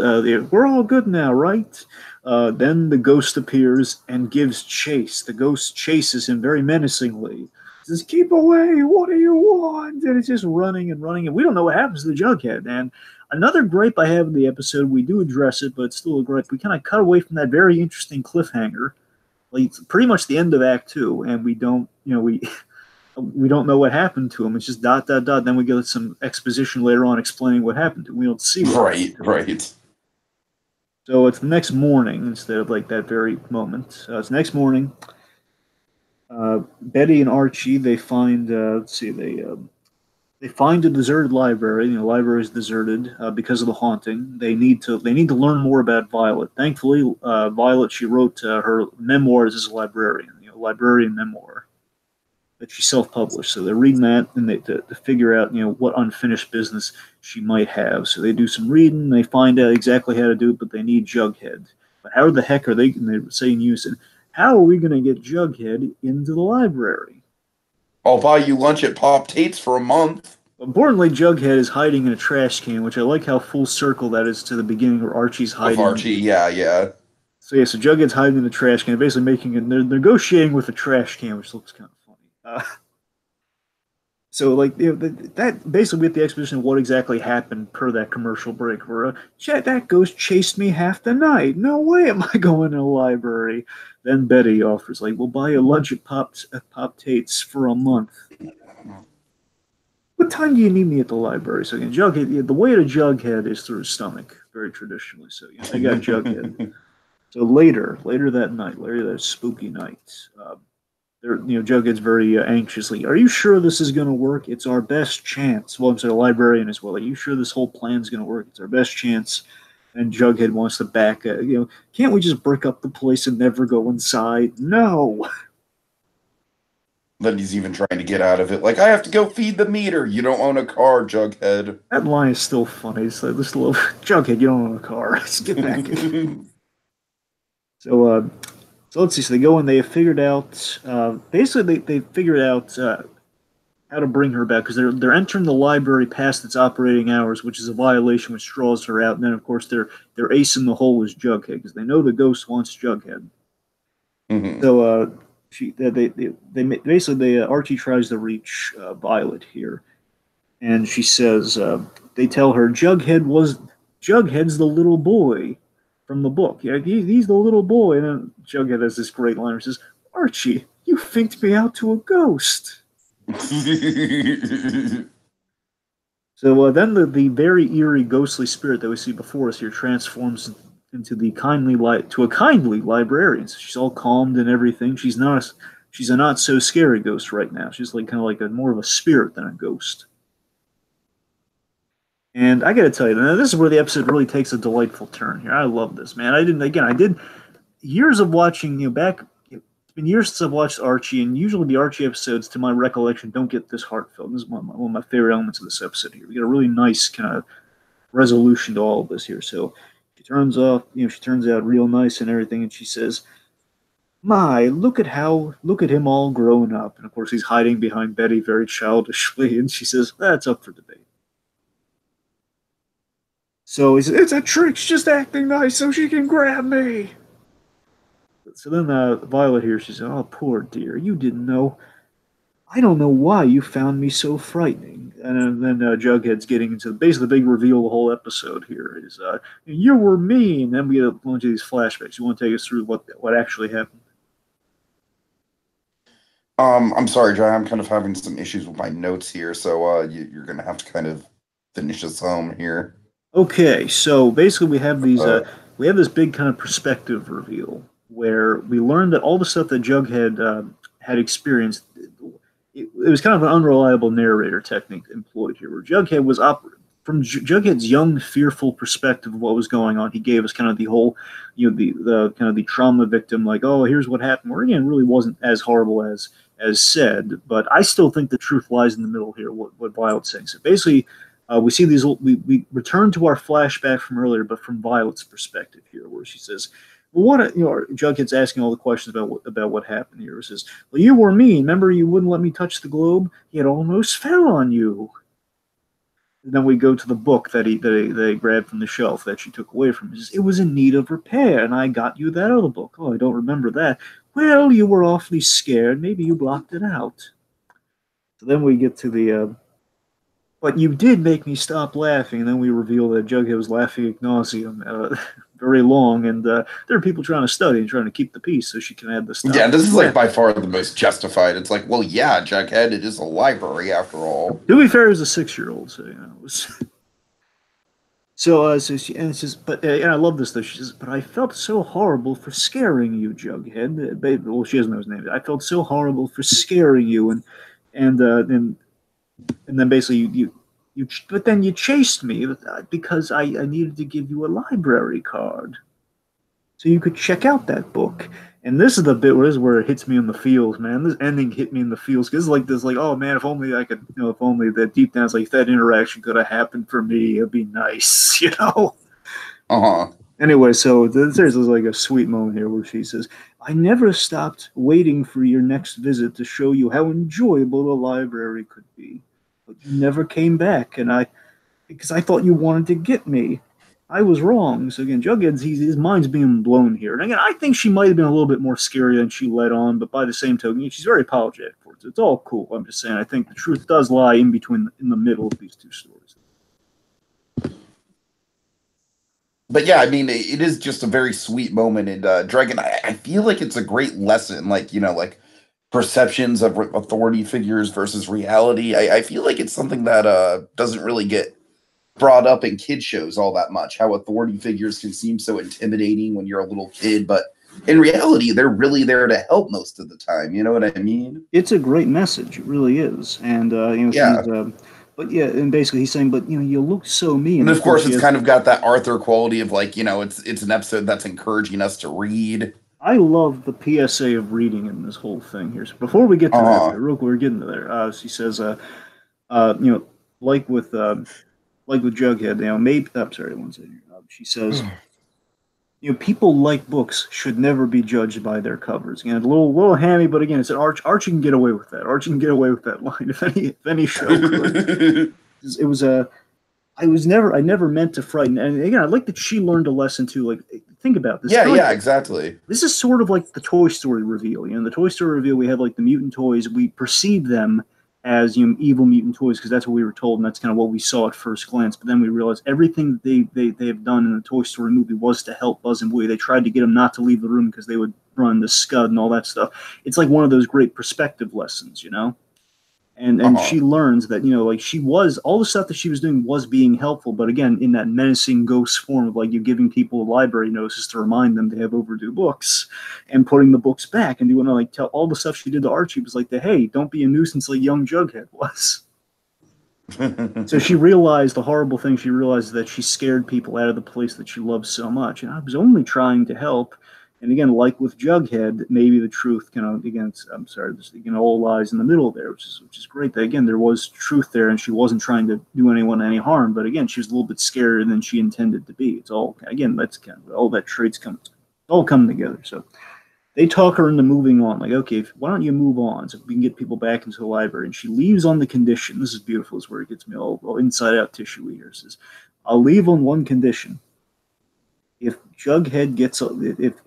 we're all good now, right? Then the ghost appears and gives chase. The ghost chases him very menacingly. Says, "Keep away! What do you want?" And it's just running and running, and we don't know what happens to the Jughead. And another gripe I have in the episode, we do address it, but it's still a gripe. We kind of cut away from that very interesting cliffhanger, like pretty much the end of Act Two, and we don't, we don't know what happened to him. It's just dot dot dot. Then we get some exposition later on explaining what happened to him. We don't see what Right, right. So it's the next morning instead of like that very moment. It's the next morning. Betty and Archie they find they find a deserted library. The library is deserted because of the haunting. They need to learn more about Violet. Thankfully, Violet she wrote her memoirs as a librarian. Librarian memoir that she self-published. So they're reading that and to figure out what unfinished business she might have. So they do some reading. They find out exactly how to do it, but they need Jughead. But how the heck are they? And they say in unison, how are we going to get Jughead into the library? I'll buy you lunch at Pop Tate's for a month. Importantly, Jughead is hiding in a trash can, which I like how full circle that is to the beginning where Archie's hiding. Of Archie, yeah, yeah. So yeah, so Jughead's hiding in the trash can, basically making it. They're negotiating with a trash can, which looks kind of funny. So like that basically with the exposition of what exactly happened per that commercial break, where that ghost chased me half the night. No way am I going to a library. Then Betty offers like, we'll buy you lunch at Pop Tate's for a month. What time do you need me at the library? So again, Jughead, the way to Jughead is through his stomach, very traditionally. So I got Jughead. So later that night, later that spooky night, Jughead's very anxiously, are you sure this is going to work? It's our best chance. Well, I'm sorry, librarian as well. Are you sure this whole plan's going to work? It's our best chance. And Jughead wants to back, can't we just brick up the place and never go inside? No. Then he's even trying to get out of it. Like, I have to go feed the meter. You don't own a car, Jughead. That line is still funny. It's like this little, Jughead, you don't own a car. Let's get back in. So let's see. So they go and they have figured out. Basically, they figured out how to bring her back because they're entering the library past its operating hours, which is a violation, which draws her out. And then, of course, their ace in the hole is Jughead because they know the ghost wants Jughead. Mm-hmm. So Archie tries to reach Violet here, and she says they tell her Jughead's the little boy from the book. Yeah, he's the little boy. And then Jughead has this great line where he says, Archie, you finked me out to a ghost. So then the very eerie ghostly spirit that we see before us here transforms into a kindly librarian. So she's all calmed and everything. She's a not so scary ghost right now. She's like kind of like more of a spirit than a ghost. And I got to tell you, now this is where the episode really takes a delightful turn here. I love this, man. I did years of watching, back. It's been years since I've watched Archie, and usually the Archie episodes, to my recollection, don't get this heartfelt. This is one of my favorite elements of this episode here. We get a really nice kind of resolution to all of this here. So she turns out real nice and everything, and she says, "My, look at him all grown up." And of course, he's hiding behind Betty very childishly, and she says, "That's up for debate." So he says, "It's a trick. She's just acting nice so she can grab me." So then Violet here, she says, "Oh, poor dear, you didn't know. I don't know why you found me so frightening." And then Jughead's getting into basically the big reveal of the whole episode here is, you were mean. Then we get a bunch of these flashbacks. You want to take us through what actually happened? I'm sorry, Jay. I'm kind of having some issues with my notes here, so you're gonna have to kind of finish us home here. Okay, so basically we have this big kind of perspective reveal where we learn that all the stuff that Jughead had experienced, it was kind of an unreliable narrator technique employed here, where Jughead was from Jughead's young, fearful perspective of what was going on. He gave us kind of the whole, the kind of the trauma victim, like, oh, here's what happened. Where again, really wasn't as horrible as said, but I still think the truth lies in the middle here. What Violet's saying. So basically, We see these. We return to our flashback from earlier, but from Violet's perspective here, where she says, "Well, Jughead's asking all the questions about what happened here. He says, "Well, you were mean. Remember, you wouldn't let me touch the globe. It almost fell on you." And then we go to the book that they grabbed from the shelf that she took away from him. He says, "It was in need of repair, and I got you that other book." "Oh, I don't remember that." "Well, you were awfully scared. Maybe you blocked it out." So then we get to the but you did make me stop laughing. And then we reveal that Jughead was laughing ad nauseum, very long, and there are people trying to study and trying to keep the peace so she can add the stuff. Yeah, this is like by far the most justified. It's like, well, yeah, Jughead, it is a library after all. To be fair, he was a 6-year-old, so it was. So she and says, but and I love this though. She says, "But I felt so horrible for scaring you, Jughead." Well, she doesn't know his name. "I felt so horrible for scaring you, and then basically but then you chased me because I needed to give you a library card so you could check out that book." And this is the bit where it hits me in the feels, man. This ending hit me in the feels because it's like this, like, oh man, if only I could, if only that deep down, it's like if that interaction could have happened for me, it'd be nice, Anyway, so there's like a sweet moment here where she says, "I never stopped waiting for your next visit to show you how enjoyable the library could be. But you never came back, because I thought you wanted to get me. I was wrong." So again, Jughead's his mind's being blown here. And again, I think she might have been a little bit more scary than she let on, but by the same token, she's very apologetic for it. So it's all cool. I'm just saying, I think the truth does lie in the middle of these two stories. But yeah, I mean, it is just a very sweet moment. And Dragon, I feel like it's a great lesson, like, like perceptions of authority figures versus reality. I feel like it's something that doesn't really get brought up in kid shows all that much, how authority figures can seem so intimidating when you're a little kid, but in reality, they're really there to help most of the time. You know what I mean? It's a great message. It really is. And, yeah. But yeah, and basically he's saying, but you look so mean. And of course, it's kind of got that Arthur quality of like, it's an episode that's encouraging us to read. I love the PSA of reading in this whole thing here. So before we get to that, real quick, we're getting to there. She says, like with Jughead, maybe. I'm sorry, one second. She says, people like books should never be judged by their covers. Again, a little hammy, but again, it's an Archie can get away with that. Archie can get away with that line if any show could. It was I never meant to frighten. And again, I like that she learned a lesson too. Like, think about this. Yeah, exactly. This is sort of like the Toy Story reveal. In the Toy Story reveal, we have like the mutant toys. We perceive them as evil mutant toys because that's what we were told, and that's kind of what we saw at first glance. But then we realized everything they have done in the Toy Story movie was to help Buzz and Woody. They tried to get them not to leave the room because they would run the Scud and all that stuff. It's like one of those great perspective lessons, And she learns that, like she was, all the stuff that she was doing was being helpful. But again, in that menacing ghost form of like you giving people library notices to remind them to have overdue books and putting the books back and doing like tell all the stuff she did to Archie was like, hey, don't be a nuisance like young Jughead was. So she realized the horrible thing. She realized that she scared people out of the place that she loved so much. And I was only trying to help. And again, like with Jughead, maybe the truth, all lies in the middle there, which is great. That again, there was truth there, and she wasn't trying to do anyone any harm. But again, she was a little bit scarier than she intended to be. It's all again, that's kind of all that traits all come together. So they talk her into moving on. Like, okay, why don't you move on so we can get people back into the library? And she leaves on the condition. This is beautiful. This is where it gets me all inside out tissue here. Says, "I'll leave on one condition. If Jughead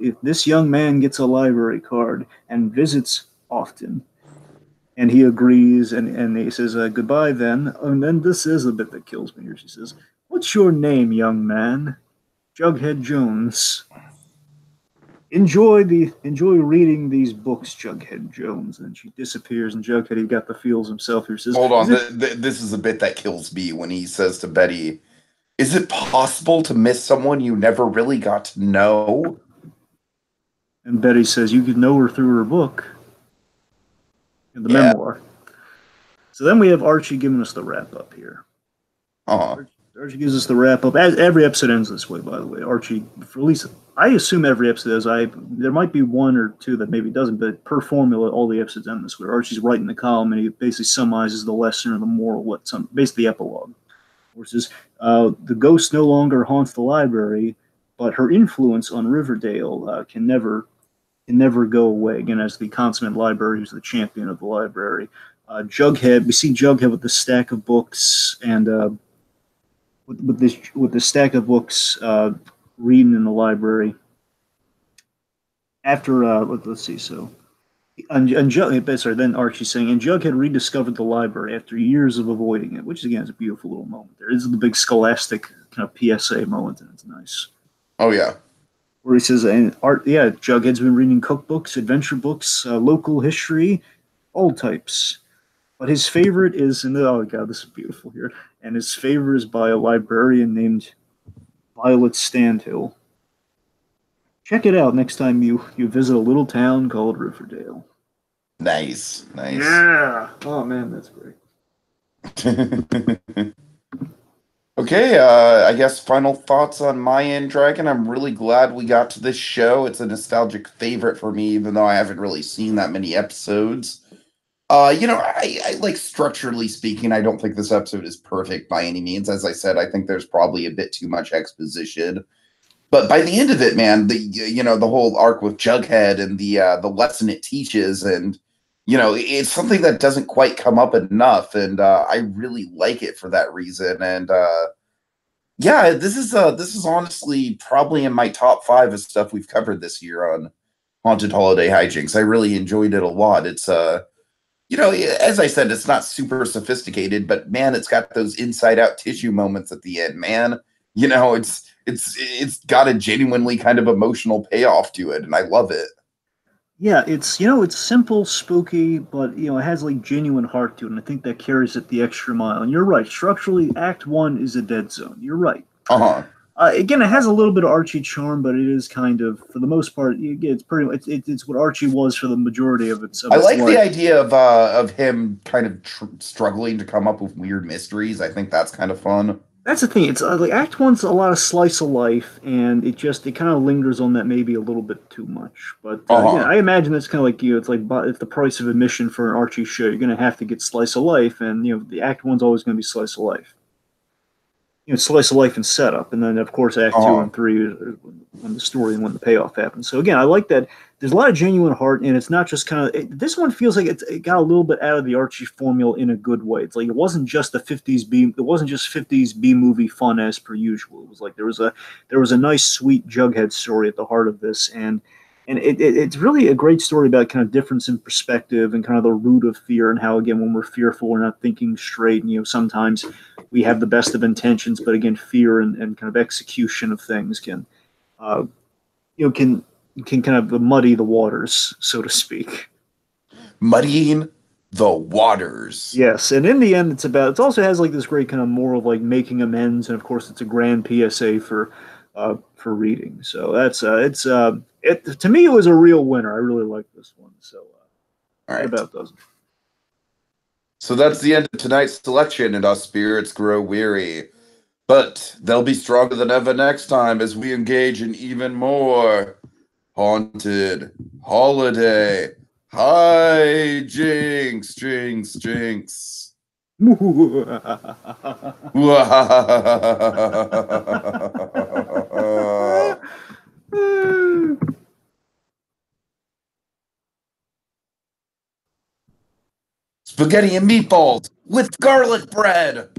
if this young man gets a library card and visits often," and he agrees, and he says, "Goodbye then." And then this is a bit that kills me here. She says, "What's your name, young man?" "Jughead Jones." Enjoy reading these books, Jughead Jones. And she disappears, and Jughead, he got the feels himself here. Says, "Hold on, this is a bit that kills me when he says to Betty, 'Is it possible to miss someone you never really got to know?'" And Betty says, "You could know her through her book." In the memoir. So then we have Archie giving us the wrap up here. Archie gives us the wrap up. As every episode ends this way, by the way. Archie, for at least I assume every episode does. There might be one or two that maybe doesn't, but per formula, all the episodes end this way. Archie's writing the column, and he basically summarizes the lesson or the moral, basically the epilogue. Versus the ghost no longer haunts the library, but her influence on Riverdale can never go away. Again, as the consummate library, who's the champion of the library. Jughead, we see Jughead with the stack of books and with the stack of books reading in the library. After let's see, so sorry, then Archie saying, and Jughead rediscovered the library after years of avoiding it, which again is a beautiful little moment. There is the big scholastic kind of PSA moment, and it's nice. Oh yeah. Where he says, and art, yeah, Jughead's been reading cookbooks, adventure books, local history, all types. But his favorite is, and oh god, this is beautiful here. And his favorite is by a librarian named Violet Standhill. Check it out next time you visit a little town called Riverdale. Nice. Yeah. Oh man, that's great. Okay, I guess final thoughts on my end, Dragon. I'm really glad we got to this show. It's a nostalgic favorite for me, even though I haven't really seen that many episodes. I like, structurally speaking, I don't think this episode is perfect by any means. As I said, I think there's probably a bit too much exposition. But by the end of it, man, the whole arc with Jughead and the lesson it teaches, and it's something that doesn't quite come up enough, and I really like it for that reason. And yeah, this is honestly probably in my top 5 of stuff we've covered this year on Haunted Holiday Hijinks. I really enjoyed it a lot. It's as I said, it's not super sophisticated, but man, it's got those inside out tissue moments at the end, man. It's got a genuinely kind of emotional payoff to it, and I love it. Yeah, it's simple, spooky, but it has like genuine heart to it, and I think that carries it the extra mile. And you're right, structurally, Act One is a dead zone. You're right. Uh-huh. Again, it has a little bit of Archie charm, but it is kind of, for the most part, it's pretty much it's what Archie was for the majority of its. I like life. the idea of him kind of struggling to come up with weird mysteries. I think that's kind of fun. That's the thing. It's like Act One's a lot of slice of life, and it kind of lingers on that maybe a little bit too much. But yeah, I imagine it's kind of like it's like it's the price of admission for an Archie show. You're going to have to get slice of life, and the Act One's always going to be slice of life. Slice of life and setup, and then of course Act Two and Three when the story and when the payoff happens. So again, I like that. There's a lot of genuine heart, and it's not just kind of. This one feels like it got a little bit out of the Archie formula in a good way. It's like it wasn't just It wasn't just 50s B movie fun as per usual. It was like there was a nice, sweet Jughead story at the heart of this, and it's really a great story about kind of difference in perspective and kind of the root of fear, and how again when we're fearful we're not thinking straight, and sometimes we have the best of intentions, but again fear and kind of execution of things can can kind of muddy the waters, so to speak. Muddying the waters. Yes, and in the end it also has like this great kind of moral of like making amends, and of course it's a grand PSA for reading. So that's to me it was a real winner. I really like this one. So all right, about doesn't. So that's the end of tonight's selection, and our spirits grow weary. But they'll be stronger than ever next time as we engage in even more Haunted Holiday Hijinks, jinx. Spaghetti and meatballs with garlic bread.